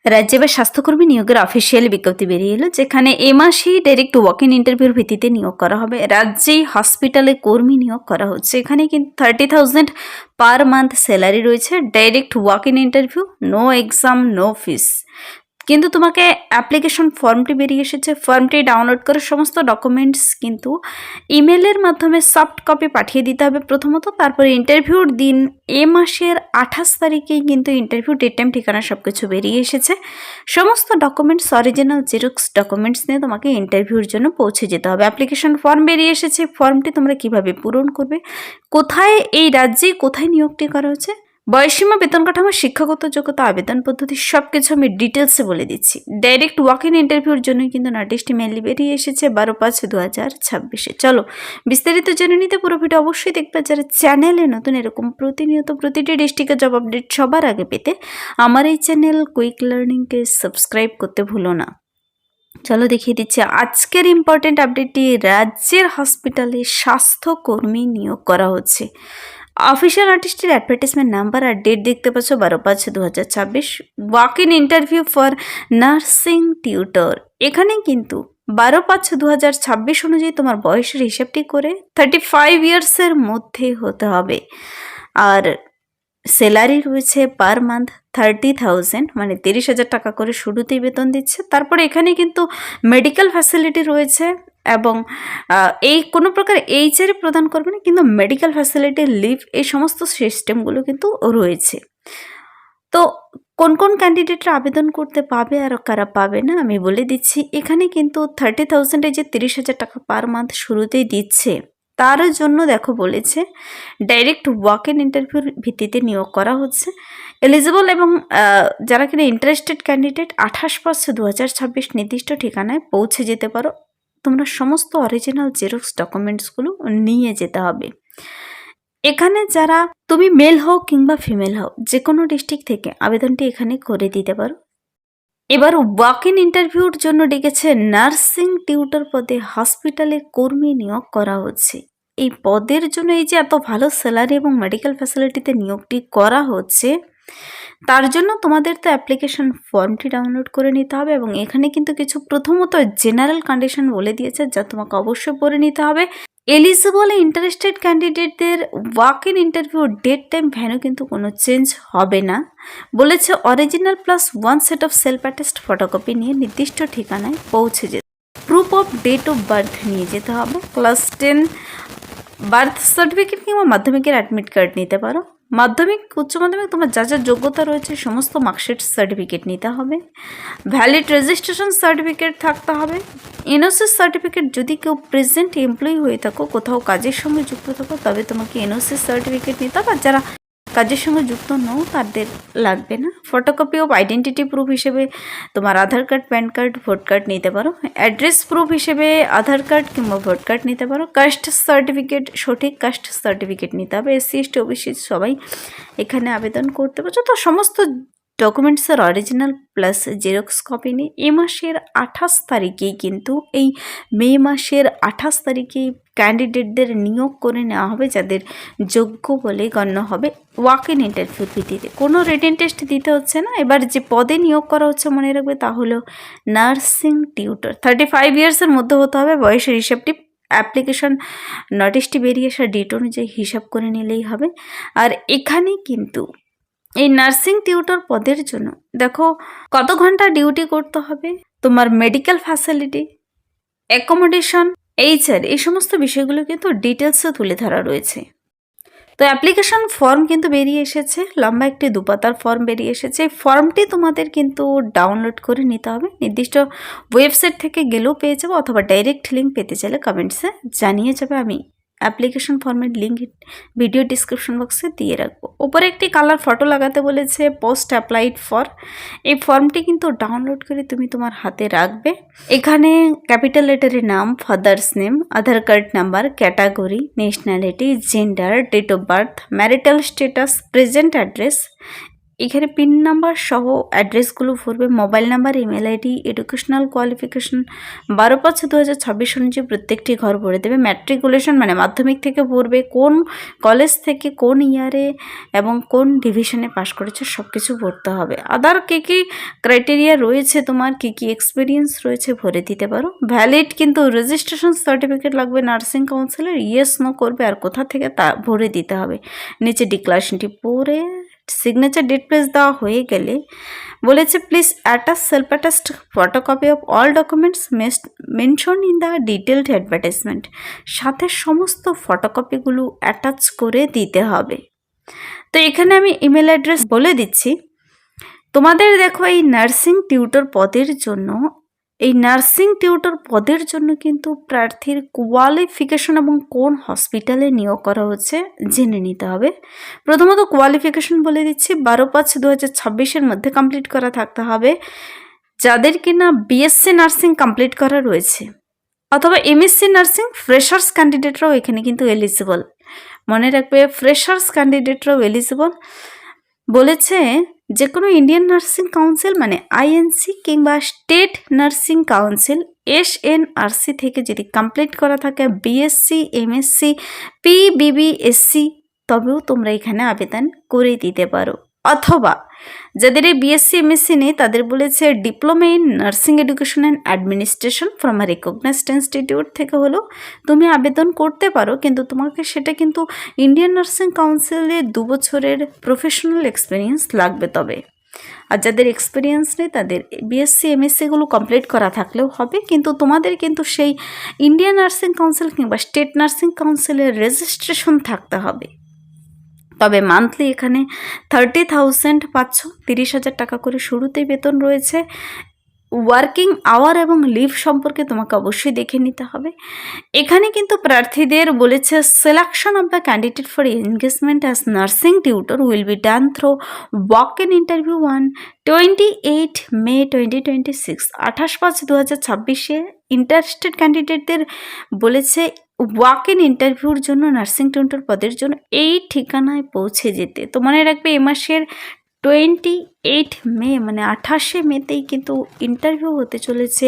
রাজ্যে এবার স্বাস্থ্যকর্মী নিয়োগের অফিসিয়াল বিজ্ঞপ্তি বেরিয়ে এলো, যেখানে এ মাসেই ডাইরেক্ট ওয়াক ইন ইন্টারভিউর ভিত্তিতে নিয়োগ করা হবে। রাজ্যেই হসপিটালে কর্মী নিয়োগ করা হচ্ছে। এখানে কিন্তু 30,000 পার মান্থ স্যালারি রয়েছে। Direct walk in interview, no exam, no fees. কিন্তু তোমাকে অ্যাপ্লিকেশন ফর্মটি বেরিয়ে এসেছে। ফর্মটি ডাউনলোড করে সমস্ত ডকুমেন্টস কিন্তু ইমেলের মাধ্যমে সফট কপি পাঠিয়ে দিতে হবে প্রথমত। তারপরে ইন্টারভিউর দিন এ মাসের 28 তারিখেই কিন্তু ইন্টারভিউ ডেট টাইম ঠিকানা সব কিছু বেরিয়ে এসেছে। সমস্ত ডকুমেন্টস অরিজিনাল জেরক্স ডকুমেন্টস নিয়ে তোমাকে ইন্টারভিউর জন্য পৌঁছে যেতে হবে। অ্যাপ্লিকেশন ফর্ম বেরিয়ে এসেছে। ফর্মটি তোমরা কিভাবে পূরণ করবে, কোথায়, এই রাজ্যে কোথায় নিয়োগটি করা হচ্ছে, বয়সীমা, বেতন কাঠামো, শিক্ষাগত যোগ্যতা, আবেদন পদ্ধতি সব কিছু আমি ডিটেলসে বলে দিচ্ছি। ডাইরেক্ট ওয়াক ইন ইন্টারভিউর জন্যই কিন্তু নোটিশটি মেনলি বেরিয়ে এসেছে 12/5/2026। চলো বিস্তারিত জেনে নিতে পুরো ভিডিও অবশ্যই দেখবে। যারা চ্যানেলে নতুন এরকম প্রতিনিয়ত প্রতিটি ডিস্ট্রিক্টের জব আপডেট সবার আগে পেতে আমার এই চ্যানেল কুইক লার্নিংকে সাবস্ক্রাইব করতে ভুলো না। চলো দেখিয়ে দিচ্ছি আজকের ইম্পর্টেন্ট আপডেটটি। রাজ্যের হসপিটালে স্বাস্থ্যকর্মী নিয়োগ করা হচ্ছে। অফিসিয়াল নোটিশটির অ্যাডভার্টাইজমেন্ট নাম্বার আর ডেট দেখতে পাচ্ছ 12/5/2026। Walk in interview for nursing tutor. এখানে কিন্তু 12/5/2026 অনুযায়ী তোমার বয়সের হিসাবটি করে 35 ইয়ার্সের মধ্যে হতে হবে। আর স্যালারি রয়েছে পার মান্থ 30,000, মানে 30,000 টাকা করে শুরুতেই বেতন দিচ্ছে। তারপরে এখানে কিন্তু মেডিকেল ফ্যাসিলিটি রয়েছে এবং এই কোনো প্রকার এইচআর প্রদান করবে না, কিন্তু মেডিকেল ফ্যাসিলিটি, লিভ, এই সমস্ত সিস্টেমগুলো কিন্তু রয়েছে। তো কোন কোন ক্যান্ডিডেটরা আবেদন করতে পাবে আর কারা পাবে না আমি বলে দিচ্ছি। এখানে কিন্তু 30,000-এ যে 30,000 টাকা পার মান্থ শুরুতেই দিচ্ছে, তার জন্য দেখো বলেছে ডাইরেক্ট ওয়াক ইন ইন্টারভিউর ভিত্তিতে নিয়োগ করা হচ্ছে। এলিজিবল এবং যারা কিনা ইন্টারেস্টেড ক্যান্ডিডেট 28/5/2026 নির্দিষ্ট ঠিকানায় পৌঁছে যেতে পারো। তোমরা সমস্ত অরিজিনাল জেরক্স ডকুমেন্টসগুলো নিয়ে যেতে হবে। এখানে যারা, তুমি মেল হও কিংবা ফিমেল হও, যে কোনো ডিস্ট্রিক্ট থেকে আবেদনটি এখানে করে দিতে পারো। এবার ওয়াক ইন ইন্টারভিউর জন্য ডেকেছে নার্সিং টিউটর পদে হসপিটালে কর্মী নিয়োগ করা হচ্ছে। এই পদের জন্য এই যে এত ভালো স্যালারি এবং মেডিকেল ফ্যাসিলিটিতে নিয়োগটি করা হচ্ছে, তার জন্য তোমাদের তো অ্যাপ্লিকেশন ফর্মটি ডাউনলোড করে নিতে হবে এবং এখানে কিন্তু কিছু প্রথমত জেনারেল কন্ডিশন বলে দিয়েছে, যা তোমাকে অবশ্যই পড়ে নিতে হবে। এলিজিবল ইন্টারেস্টেড ক্যান্ডিডেটদের walk in interview date time venue কিন্তু কোনো চেঞ্জ হবে না। বলেছে original plus 1 set of self attest photocopy নিয়ে নির্দিষ্ট ঠিকানায় পৌঁছে যেতে, proof of date of birth নিয়ে যেতে হবে। ক্লাস 10 বার্থ সার্টিফিকেট কিংবা মাধ্যমিকের অ্যাডমিট কার্ড নিতে পারো। মাধ্যমিক, উচ্চ মাধ্যমিক, তোমার যা যা যোগ্যতা রয়েছে সমস্ত মার্কশিট সার্টিফিকেট নিতে হবে। ভ্যালিড রেজিস্ট্রেশন সার্টিফিকেট থাকতে হবে। এনওসি সার্টিফিকেট, যদি কেউ প্রেজেন্ট এমপ্লয়ি হয়ে থাকো, কোথাও কাজের সঙ্গে যুক্ত থাকো, তবে তোমাকে এনওসি সার্টিফিকেট নিতে হবে। আর যারা কাজের সঙ্গে যুক্ত নও তাদের লাগবে না। ফটোকপি অফ আইডেন্টিটি প্রুফ হিসেবে তোমার Aadhaar card, PAN card, vote card নিতে পারো। অ্যাড্রেস প্রুফ হিসেবে আধার কার্ড কিংবা ভোট কার্ড নিতে পারো। কাস্ট সার্টিফিকেট, সঠিক কাস্ট সার্টিফিকেট নিতে হবে। এসসি, এসটি, ওবিসি সবাই এখানে আবেদন করতে পারছো। তো সমস্ত ডকুমেন্টসের অরিজিনাল প্লাস জেরক্স কপি নিয়ে এ মাসের 28 তারিখেই কিন্তু, এই মে মাসের 28 তারিখেই ক্যান্ডিডেটদের নিয়োগ করে নেওয়া হবে, যাদের যোগ্য বলে গণ্য হবে। ওয়াক ইন ইন্টারভিউর ভিত্তিতে কোনো রিটেন টেস্ট দিতে হচ্ছে না। এবার যে পদে নিয়োগ করা হচ্ছে মনে রাখবে, তা হলো নার্সিং টিউটর। 35 ইয়ার্সের মধ্যে হতে হবে। বয়সের হিসাবটি অ্যাপ্লিকেশন নোটিশটি বেরিয়ে আসা ডেট অনুযায়ী হিসাব করে নিলেই হবে। আর এখানে কিন্তু এই নার্সিং টিউটর পদের জন্য দেখো কত ঘন্টা ডিউটি করতে হবে, তোমার মেডিকেল ফ্যাসিলিটি, অ্যাকোমোডেশন, এইচআর, এই সমস্ত বিষয়গুলো কিন্তু ডিটেলসে তুলে ধরা রয়েছে। তো অ্যাপ্লিকেশন ফর্ম কিন্তু বেরিয়ে এসেছে, লম্বা একটি 2 পাতার ফর্ম বেরিয়ে এসেছে। এই ফর্মটি তোমাদের কিন্তু ডাউনলোড করে নিতে হবে। নির্দিষ্ট ওয়েবসাইট থেকে গেলেও পেয়ে যাবো, অথবা ডাইরেক্ট লিঙ্ক পেতে চাইলে কমেন্টসে জানিয়ে যাবে। আমি অ্যাপ্লিকেশন ফর্মের লিঙ্ক ভিডিও ডিসক্রিপশন বক্সে দিয়ে রাখবো। ওপরে একটি কালার ফটো লাগাতে বলেছে, পোস্ট অ্যাপ্লাইড ফর। এই ফর্মটি কিন্তু ডাউনলোড করে তুমি তোমার হাতে রাখবে। এখানে ক্যাপিটাল লেটারে নাম, father's name, Aadhaar card number, category, nationality, gender, date of birth, marital status, present address, এখানে পিন নাম্বার সহ অ্যাড্রেসগুলো ভরবে, mobile number, email ID, educational qualification 12/5/2026 অনুযায়ী প্রত্যেকটি ঘর ভরে দেবে। ম্যাট্রিকুলেশন মানে মাধ্যমিক থেকে ভরবে, কোন কলেজ থেকে কোন ইয়ারে এবং কোন ডিভিশনে পাশ করেছে সব কিছু ভরতে হবে। আদার কী কী ক্রাইটেরিয়া রয়েছে, তোমার কী কী এক্সপিরিয়েন্স রয়েছে ভরে দিতে পারো। ভ্যালিড কিন্তু রেজিস্ট্রেশন সার্টিফিকেট লাগবে নার্সিং কাউন্সিলের, ইয়েস নো করবে আর কোথা থেকে তা ভরে দিতে হবে। নিচে ডিক্লারেশনটি পড়ে সিগনেচার ডেট প্লেস দেওয়া হয়ে গেলে বলেছে please attach self attached photocopy of all documents mention in the detailed advertisement, সাথে সমস্ত ফটোকপিগুলো অ্যাটাচ করে দিতে হবে। তো এখানে আমি ইমেল অ্যাড্রেস বলে দিচ্ছি তোমাদের। দেখো এই নার্সিং টিউটর পদের জন্য কিন্তু প্রার্থীর কোয়ালিফিকেশন এবং কোন হসপিটালে নিয়োগ করা হচ্ছে জেনে নিতে হবে। প্রথমত কোয়ালিফিকেশন বলে দিচ্ছি, 12/5/2026 মধ্যে কমপ্লিট করা থাকতে হবে যাদের কিনা বিএসসি নার্সিং কমপ্লিট করা রয়েছে, অথবা এমএসসি নার্সিং ফ্রেশার্স ক্যান্ডিডেটরাও এখানে কিন্তু এলিজিবল। মনে রাখবে ফ্রেশার্স ক্যান্ডিডেটরাও এলিজিবল। বলেছে যে কোনো ইন্ডিয়ান নার্সিং কাউন্সিল মানে আইএনসি কিংবা স্টেট নার্সিং কাউন্সিল এসএনআরসি থেকে যদি কমপ্লিট করা থাকে বিএসসি, এমএসসি, পিবিবিএসসি, তবেও তোমরা এখানে আবেদন করে দিতে পারো। অথবা যাদের এই বিএসসি এমএসসি নেই তাদের বলেছে diploma in nursing education and administration from a recognised institute থেকে হলেও তুমি আবেদন করতে পারো, কিন্তু তোমাকে সেটা কিন্তু ইন্ডিয়ান নার্সিং কাউন্সিলে 2 বছরের প্রফেশনাল এক্সপিরিয়েন্স লাগবে। তবে আর যাদের এক্সপিরিয়েন্স নেই তাদের বিএসসি এমএসসিগুলো কমপ্লিট করা থাকলেও হবে, কিন্তু তোমাদের কিন্তু সেই ইন্ডিয়ান নার্সিং কাউন্সিল কিংবা স্টেট নার্সিং কাউন্সিলের রেজিস্ট্রেশন থাকতে হবে। তবে মান্থলি এখানে 30,000 পাচ্ছ, 30,000 টাকা করে শুরুতেই বেতন রয়েছে। ওয়ার্কিং আওয়ার এবং লিভ সম্পর্কে তোমাকে অবশ্যই দেখে নিতে হবে। এখানে কিন্তু প্রার্থীদের বলেছে selection of the candidate for engagement as nursing tutor will be done through walk in interview on 28 May 2026, 28/5/2026 interested ক্যান্ডিডেটদের বলেছে ওয়াক ইন ইন্টারভিউর জন্য নার্সিং টিউটর পদের জন্য এই ঠিকানায় পৌঁছে যেতে। তো মনে রাখবে এই মাসের 28 মে মানে 28শে মেতেই কিন্তু ইন্টারভিউ হতে চলেছে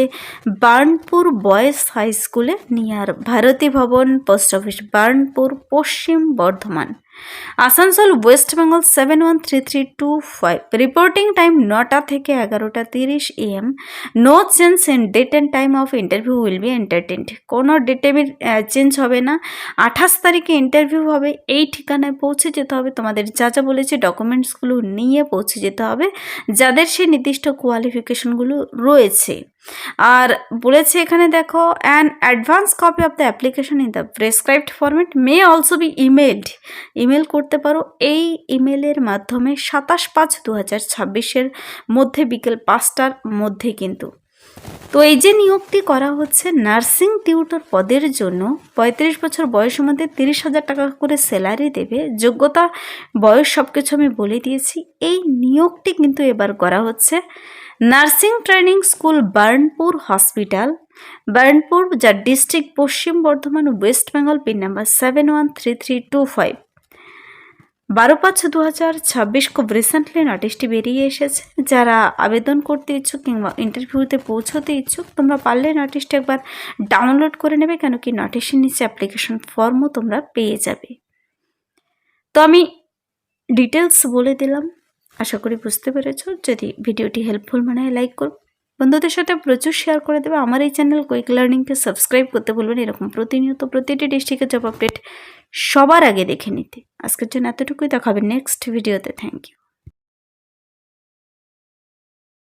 বার্নপুর বয়েজ হাই স্কুলে near Bharati Bhavan post office, Burnpur, Paschim Bardhaman, Asansol, West Bengal 713325। Reporting time 9টা থেকে 11:30 AM। No change in date and time of interview will be entertained. কোনো ডেটে চেঞ্জ হবে না। 28 তারিখে ইন্টারভিউ হবে। এই ঠিকানায় পৌঁছে যেতে হবে। তোমাদের যা যা বলেছে ডকুমেন্টসগুলো নিয়ে পৌঁছে যেতে হবে যাদের সেই নির্দিষ্ট কোয়ালিফিকেশনগুলো রয়েছে। আর বলেছে এখানে দেখো an advance copy of the application in the prescribed format may also be emailed. Email করতে পারো। এই ইমেলের মাধ্যমে 27/5/2026 মধ্যে বিকেল 5টার মধ্যে কিন্তু। তো এই যে নিয়োগটি করা হচ্ছে নার্সিং টিউটর পদের জন্য 35 বছর বয়সের মধ্যে 30,000 টাকা করে স্যালারি দেবে। যোগ্যতা, বয়স সব কিছু আমি বলে দিয়েছি। এই নিয়োগটি কিন্তু এবার করা হচ্ছে nursing training school Burnpur hospital, Burnpur, যার ডিস্ট্রিক্ট পশ্চিম Bardhaman, West Bengal, pin number 713325। 12/5/2026 খুব রিসেন্টলি নোটিশটি বেরিয়ে এসেছে। যারা আবেদন করতে ইচ্ছুক কিংবা ইন্টারভিউতে পৌঁছতে ইচ্ছুক তোমরা পারলে নোটিশটা একবার ডাউনলোড করে নেবে, কেন কি নোটিশের নিচে অ্যাপ্লিকেশন ফর্মও তোমরা পেয়ে যাবে। তো আমি ডিটেলস বলে দিলাম, আশা করি বুঝতে পেরেছো। যদি ভিডিওটি হেল্পফুল মনে হয় লাইক করো, বন্ধুদের সাথে প্রচুর শেয়ার করে দেবে। আমার এই চ্যানেল কুইক লার্নিংকে সাবস্ক্রাইব করতে বলবেন এরকম প্রতিনিয়ত প্রতিটি ডিস্ট্রিক্টের জব আপডেট সবার আগে দেখে নিতে। আজকের জন্য এতটুকুই, দেখাবে নেক্সট ভিডিওতে। Thank you.